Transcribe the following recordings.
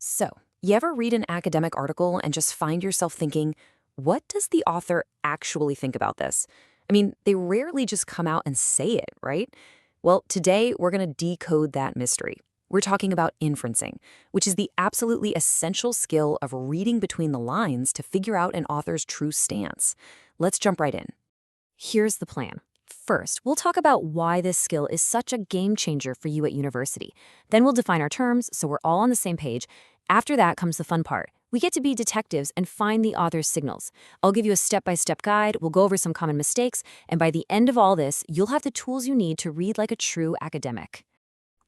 So, you ever read an academic article and just find yourself thinking, what does the author actually think about this? I mean, they rarely just come out and say it, right? Well, today we're going to decode that mystery. We're talking about inferencing, which is the absolutely essential skill of reading between the lines to figure out an author's true stance. Let's jump right in. Here's the plan. First, we'll talk about why this skill is such a game changer for you at university. Then we'll define our terms so we're all on the same page. After that comes the fun part. We get to be detectives and find the author's signals. I'll give you a step-by-step guide, we'll go over some common mistakes, and by the end of all this, you'll have the tools you need to read like a true academic.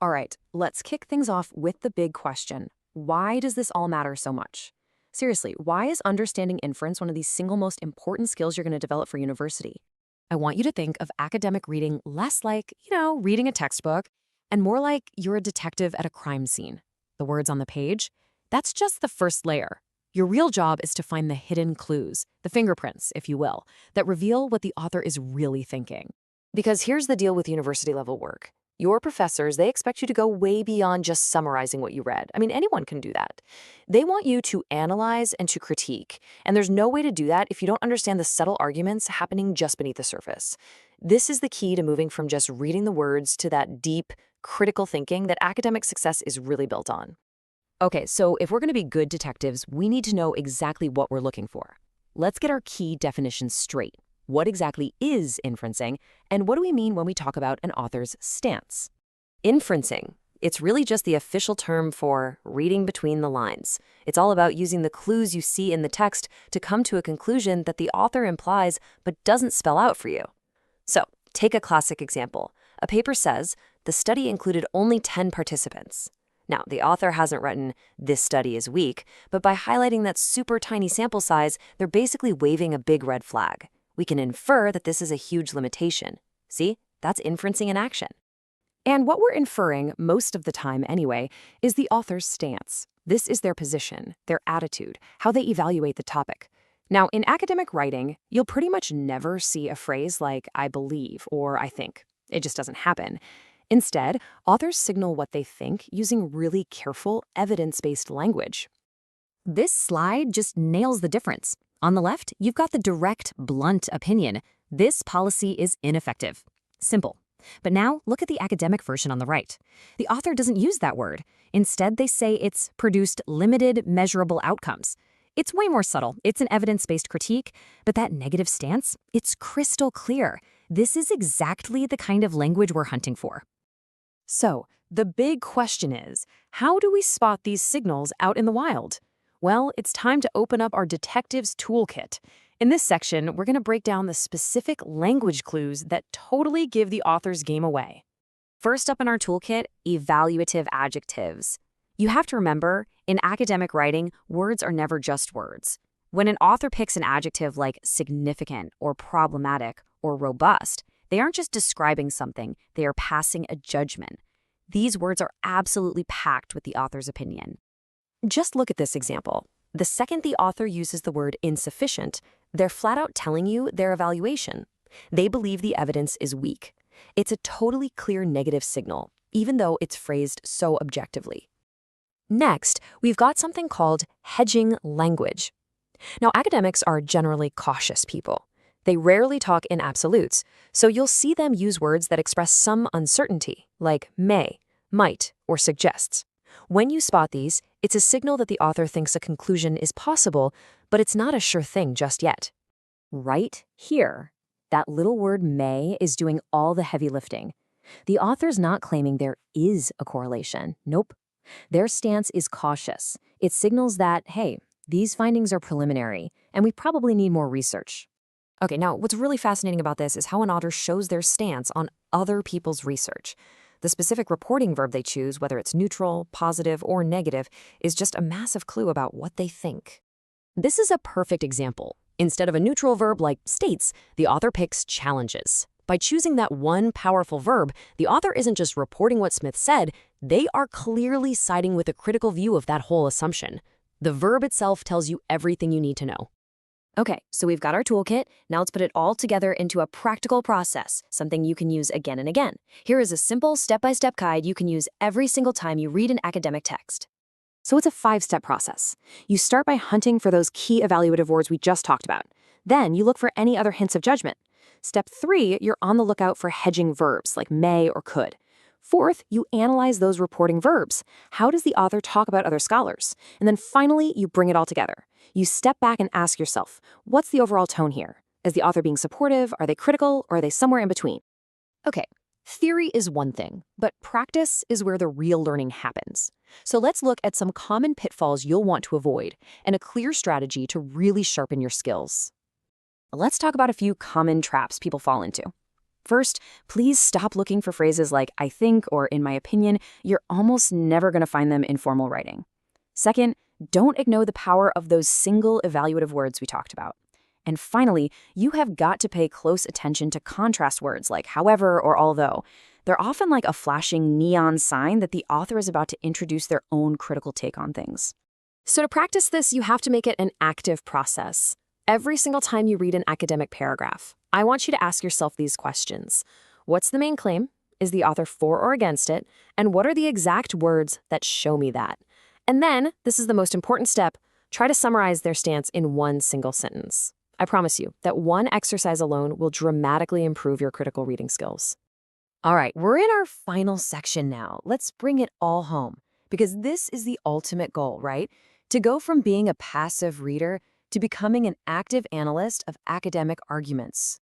All right, let's kick things off with the big question. Why does this all matter so much? Seriously, why is understanding inference one of the single most important skills you're going to develop for university? I want you to think of academic reading less like, reading a textbook, and more like you're a detective at a crime scene. The words on the page? That's just the first layer. Your real job is to find the hidden clues, the fingerprints, if you will, that reveal what the author is really thinking. Because here's the deal with university-level work. Your professors, they expect you to go way beyond just summarizing what you read. I mean, anyone can do that. They want you to analyze and to critique, and there's no way to do that if you don't understand the subtle arguments happening just beneath the surface. This is the key to moving from just reading the words to that deep, critical thinking that academic success is really built on. Okay, so if we're going to be good detectives, we need to know exactly what we're looking for. Let's get our key definitions straight. What exactly is inferencing, and what do we mean when we talk about an author's stance? Inferencing. It's really just the official term for reading between the lines. It's all about using the clues you see in the text to come to a conclusion that the author implies but doesn't spell out for you. So, take a classic example. A paper says the study included only 10 participants. Now, the author hasn't written, "This study is weak," but by highlighting that super tiny sample size, they're basically waving a big red flag. We can infer that this is a huge limitation. See, that's inferencing in action. And what we're inferring, most of the time anyway, is the author's stance. This is their position, their attitude, how they evaluate the topic. Now, in academic writing, you'll pretty much never see a phrase like "I believe" or "I think." It just doesn't happen. Instead, authors signal what they think using really careful, evidence-based language. This slide just nails the difference. On the left, you've got the direct, blunt opinion. This policy is ineffective. Simple. But now, look at the academic version on the right. The author doesn't use that word. Instead, they say it's produced limited, measurable outcomes. It's way more subtle. It's an evidence-based critique, but that negative stance, it's crystal clear. This is exactly the kind of language we're hunting for. So, the big question is, how do we spot these signals out in the wild? Well, it's time to open up our detective's toolkit. In this section, we're going to break down the specific language clues that totally give the author's game away. First up in our toolkit, evaluative adjectives. You have to remember, in academic writing, words are never just words. When an author picks an adjective like significant or problematic or robust, they aren't just describing something, they are passing a judgment. These words are absolutely packed with the author's opinion. Just look at this example. The second the author uses the word insufficient, they're flat out telling you their evaluation. They believe the evidence is weak. It's a totally clear negative signal, even though it's phrased so objectively. Next, we've got something called hedging language. Now, academics are generally cautious people. They rarely talk in absolutes, so you'll see them use words that express some uncertainty, like may, might, or suggests. When you spot these, it's a signal that the author thinks a conclusion is possible, but it's not a sure thing just yet. Right here, that little word may is doing all the heavy lifting. The author's not claiming there is a correlation. Nope. Their stance is cautious. It signals that, hey, these findings are preliminary, and we probably need more research. Okay, now what's really fascinating about this is how an author shows their stance on other people's research. The specific reporting verb they choose, whether it's neutral, positive, or negative, is just a massive clue about what they think. This is a perfect example. Instead of a neutral verb like states, the author picks challenges. By choosing that one powerful verb, the author isn't just reporting what Smith said, they are clearly siding with a critical view of that whole assumption. The verb itself tells you everything you need to know. Okay, so we've got our toolkit. Now let's put it all together into a practical process, something you can use again and again. Here is a simple step-by-step guide you can use every single time you read an academic text. So it's a 5-step process. You start by hunting for those key evaluative words we just talked about. Then you look for any other hints of judgment. Step 3, you're on the lookout for hedging verbs like may or could. Fourth, you analyze those reporting verbs. How does the author talk about other scholars? And then finally, you bring it all together. You step back and ask yourself, what's the overall tone here? Is the author being supportive? Are they critical? Or are they somewhere in between? Okay, theory is one thing, but practice is where the real learning happens. So let's look at some common pitfalls you'll want to avoid and a clear strategy to really sharpen your skills. Let's talk about a few common traps people fall into. First, please stop looking for phrases like I think or in my opinion. You're almost never going to find them in formal writing. Second, don't ignore the power of those single evaluative words we talked about. And finally, you have got to pay close attention to contrast words like however or although. They're often like a flashing neon sign that the author is about to introduce their own critical take on things. So to practice this, you have to make it an active process. Every single time you read an academic paragraph, I want you to ask yourself these questions. What's the main claim? Is the author for or against it? And what are the exact words that show me that? And then, this is the most important step, try to summarize their stance in one single sentence. I promise you that one exercise alone will dramatically improve your critical reading skills. All right, we're in our final section now. Let's bring it all home, because this is the ultimate goal, right? To go from being a passive reader to becoming an active analyst of academic arguments.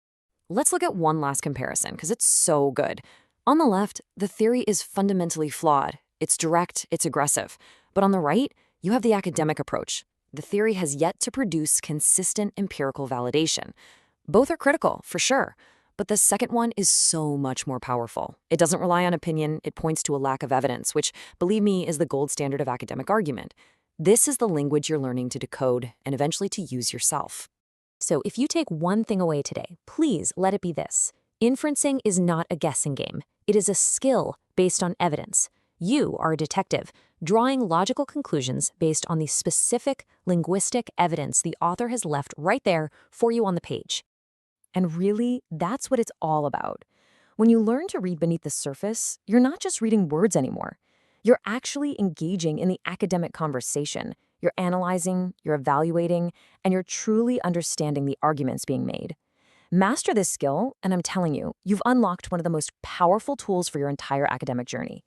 Let's look at one last comparison, because it's so good. On the left, the theory is fundamentally flawed. It's direct, it's aggressive. But on the right, you have the academic approach. The theory has yet to produce consistent empirical validation. Both are critical, for sure, but the second one is so much more powerful. It doesn't rely on opinion, it points to a lack of evidence, which, believe me, is the gold standard of academic argument. This is the language you're learning to decode and eventually to use yourself. So if you take one thing away today, please let it be this. Inferencing is not a guessing game. It is a skill based on evidence. You are a detective, drawing logical conclusions based on the specific linguistic evidence the author has left right there for you on the page. And really, that's what it's all about. When you learn to read beneath the surface, you're not just reading words anymore. You're actually engaging in the academic conversation. You're analyzing, you're evaluating, and you're truly understanding the arguments being made. Master this skill, and I'm telling you, you've unlocked one of the most powerful tools for your entire academic journey.